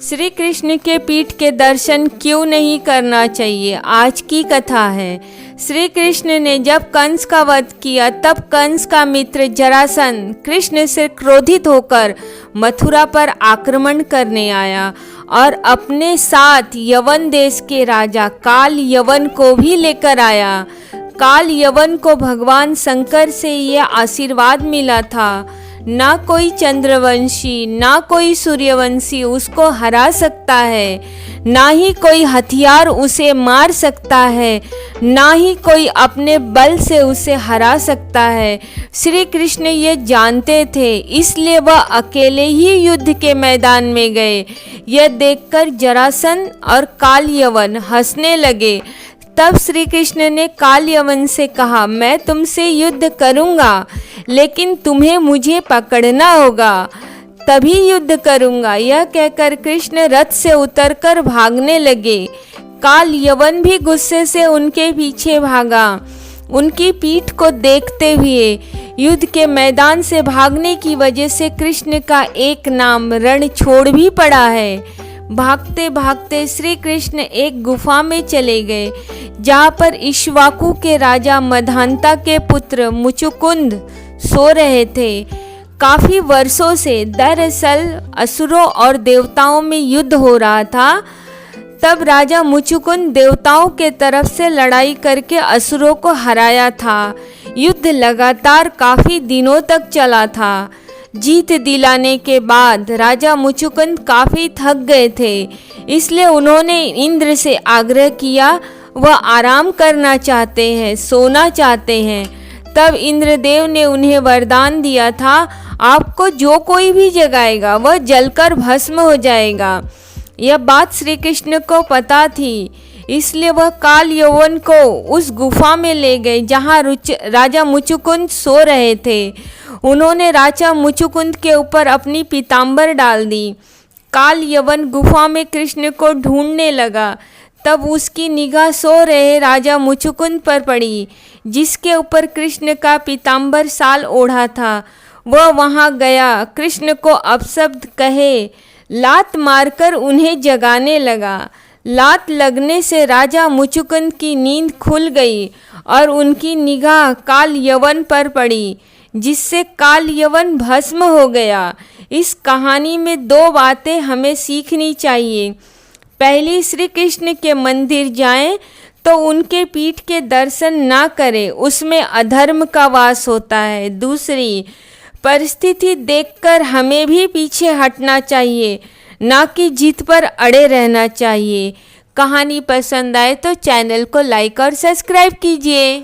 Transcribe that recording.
श्री कृष्ण के पीठ के दर्शन क्यों नहीं करना चाहिए। आज की कथा है। श्री कृष्ण ने जब कंस का वध किया तब कंस का मित्र जरासंध कृष्ण से क्रोधित होकर मथुरा पर आक्रमण करने आया और अपने साथ यवन देश के राजा काल यवन को भी लेकर आया। काल यवन को भगवान शंकर से यह आशीर्वाद मिला था, ना कोई चंद्रवंशी ना कोई सूर्यवंशी उसको हरा सकता है, ना ही कोई हथियार उसे मार सकता है, ना ही कोई अपने बल से उसे हरा सकता है। श्री कृष्ण ये जानते थे, इसलिए वह अकेले ही युद्ध के मैदान में गए। यह देखकर जरासंध और काल यवन हंसने लगे। तब श्री कृष्ण ने काल यवन से कहा, मैं तुमसे युद्ध करूंगा, लेकिन तुम्हें मुझे पकड़ना होगा, तभी युद्ध करूंगा। यह कहकर कृष्ण रथ से उतरकर भागने लगे। काल यवन भी गुस्से से उनके पीछे भागा। उनकी पीठ को देखते हुए युद्ध के मैदान से भागने की वजह से कृष्ण का एक नाम रणछोड़ भी पड़ा है। भागते भागते श्री कृष्ण एक गुफा में चले गए, जहाँ पर इक्ष्वाकु के राजा मधांता के पुत्र मुचुकुंद सो रहे थे। काफी वर्षों से दरअसल असुरों और देवताओं में युद्ध हो रहा था। तब राजा मुचुकुंद देवताओं के तरफ से लड़ाई करके असुरों को हराया था। युद्ध लगातार काफी दिनों तक चला था। जीत दिलाने के बाद राजा मुचुकुंद काफी थक गए थे, इसलिए उन्होंने इंद्र से आग्रह किया, वह आराम करना चाहते हैं, सोना चाहते हैं। तब इंद्रदेव ने उन्हें वरदान दिया था, आपको जो कोई भी जगाएगा वह जलकर भस्म हो जाएगा। यह बात श्री कृष्ण को पता थी, इसलिए वह काल यवन को उस गुफा में ले गए जहाँ राजा मुचुकुंद सो रहे थे। उन्होंने राजा मुचुकुंद के ऊपर अपनी पीताम्बर डाल दी। काल यवन गुफा में कृष्ण को ढूंढने लगा। तब उसकी निगाह सो रहे राजा मुचुकुंद पर पड़ी, जिसके ऊपर कृष्ण का पीताम्बर साल ओढ़ा था। वह वहां गया, कृष्ण को अपशब्द कहे, लात मारकर उन्हें जगाने लगा। लात लगने से राजा मुचुकुंद की नींद खुल गई और उनकी निगाह काल यवन पर पड़ी, जिससे काल यवन भस्म हो गया। इस कहानी में दो बातें हमें सीखनी चाहिए। पहली, श्री कृष्ण के मंदिर जाएं तो उनके पीठ के दर्शन ना करें, उसमें अधर्म का वास होता है। दूसरी, परिस्थिति देखकर हमें भी पीछे हटना चाहिए, ना कि जिद पर अड़े रहना चाहिए। कहानी पसंद आए तो चैनल को लाइक और सब्सक्राइब कीजिए।